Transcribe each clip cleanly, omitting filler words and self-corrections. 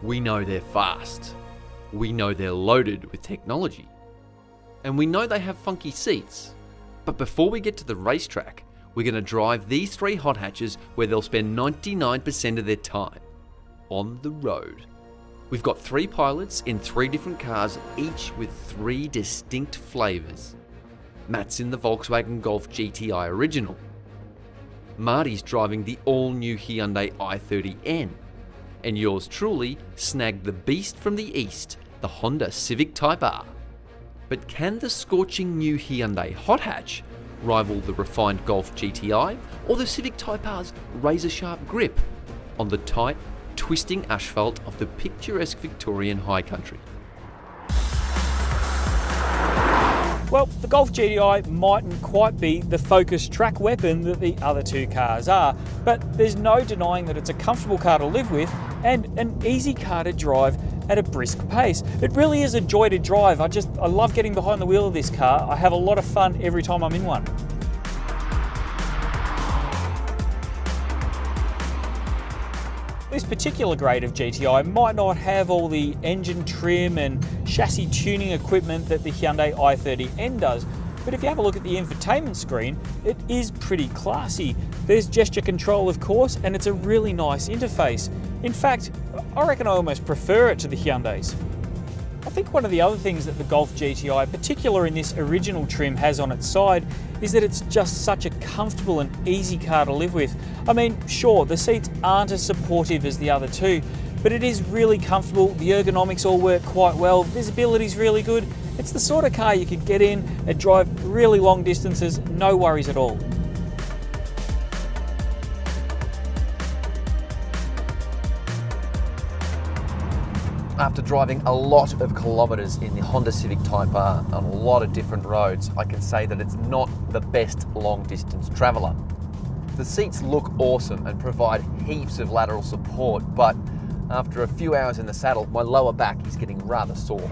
We know they're fast. We know they're loaded with technology. And we know they have funky seats. But before we get to the racetrack, we're going to drive these three hot hatches where they'll spend 99% of their time. On the road. We've got three pilots in three different cars, each with three distinct flavours. Matt's in the Volkswagen Golf GTI Original. Marty's driving the all-new Hyundai i30N. And yours truly snagged the beast from the east, the Honda Civic Type R. But can the scorching new Hyundai hot hatch rival the refined Golf GTI or the Civic Type R's razor-sharp grip on the tight, twisting asphalt of the picturesque Victorian high country? Well, the Golf GTI mightn't quite be the focused track weapon that the other two cars are, but there's no denying that it's a comfortable car to live with and an easy car to drive at a brisk pace. It really is a joy to drive. I love getting behind the wheel of this car. I have a lot of fun every time I'm in one. This particular grade of GTI might not have all the engine trim and chassis tuning equipment that the Hyundai i30N does, but if you have a look at the infotainment screen, it is pretty classy. There's gesture control, of course, and it's a really nice interface. In fact, I reckon I almost prefer it to the Hyundais. I think one of the other things that the Golf GTI, particularly in this original trim, has on its side is that it's just such a comfortable and easy car to live with. I mean, sure, the seats aren't as supportive as the other two, but it is really comfortable. The ergonomics all work quite well. Visibility's really good. It's the sort of car you could get in and drive really long distances, no worries at all. After driving a lot of kilometres in the Honda Civic Type R on a lot of different roads, I can say that it's not the best long distance traveller. The seats look awesome and provide heaps of lateral support, but after a few hours in the saddle, my lower back is getting rather sore.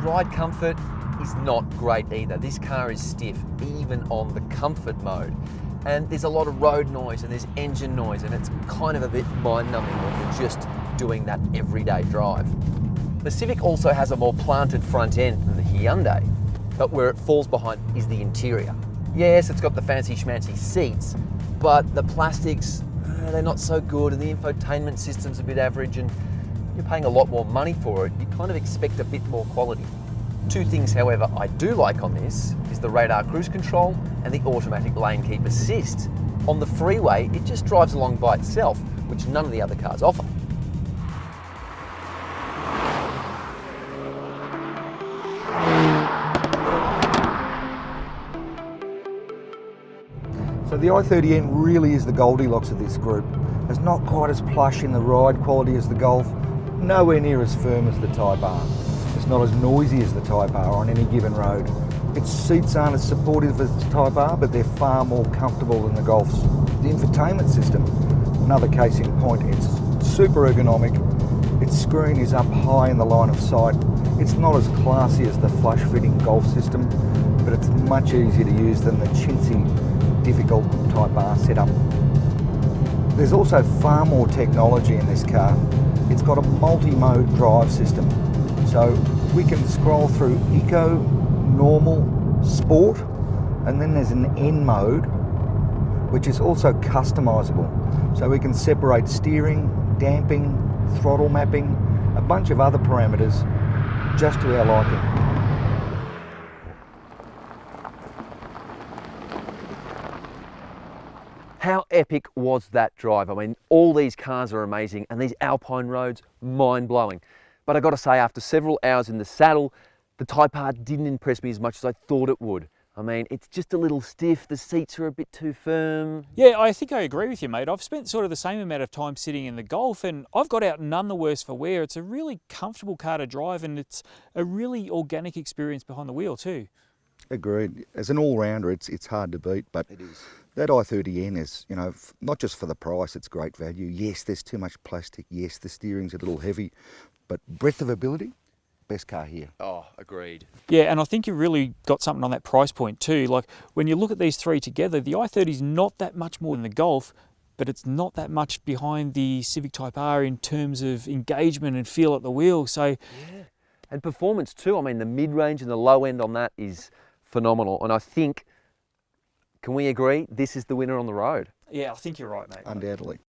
Ride comfort is not great either. This car is stiff even on the comfort mode. And there's a lot of road noise and there's engine noise, and it's kind of a bit mind-numbing when you're just doing that everyday drive. The Civic also has a more planted front end than the Hyundai, but where it falls behind is the interior. Yes, it's got the fancy schmancy seats, but the plastics, they're not so good, and the infotainment system's a bit average, and you're paying a lot more money for it. You kind of expect a bit more quality. Two things, however, I do like on this is the radar cruise control and the automatic lane keep assist. On the freeway, it just drives along by itself, which none of the other cars offer. So the i30N really is the Goldilocks of this group. It's not quite as plush in the ride quality as the Golf, nowhere near as firm as the Type R. It's not as noisy as the Type R on any given road. Its seats aren't as supportive as the Type R, but they're far more comfortable than the Golf's. The infotainment system, another case in point, it's super ergonomic. Its screen is up high in the line of sight. It's not as classy as the flush-fitting Golf system, but it's much easier to use than the chintzy, difficult Type R setup. There's also far more technology in this car. It's got a multi-mode drive system. So we can scroll through Eco, Normal, Sport, and then there's an N mode, which is also customizable. So we can separate steering, damping, throttle mapping, a bunch of other parameters just to our liking. How epic was that drive? I mean, all these cars are amazing and these alpine roads, mind-blowing. But I got to say, after several hours in the saddle, the Type R didn't impress me as much as I thought it would. I mean, it's just a little stiff, the seats are a bit too firm. Yeah, I think I agree with you, mate. I've spent sort of the same amount of time sitting in the Golf and I've got out none the worse for wear. It's a really comfortable car to drive and it's a really organic experience behind the wheel too. Agreed. As an all-rounder, it's hard to beat, but It is. that i30N is, you know, not just for the price, it's great value. Yes, there's too much plastic. Yes, the steering's a little heavy, but breadth of ability, best car here. Oh, agreed. Yeah, and I think you really got something on that price point too. Like when you look at these three together, the i30's not that much more than the Golf, but it's not that much behind the Civic Type R in terms of engagement and feel at the wheel. So Yeah. And performance too. I mean, the mid-range and the low end on that is phenomenal. And I think, can we agree, this is the winner on the road? yeah, I think you're right, mate. Undoubtedly.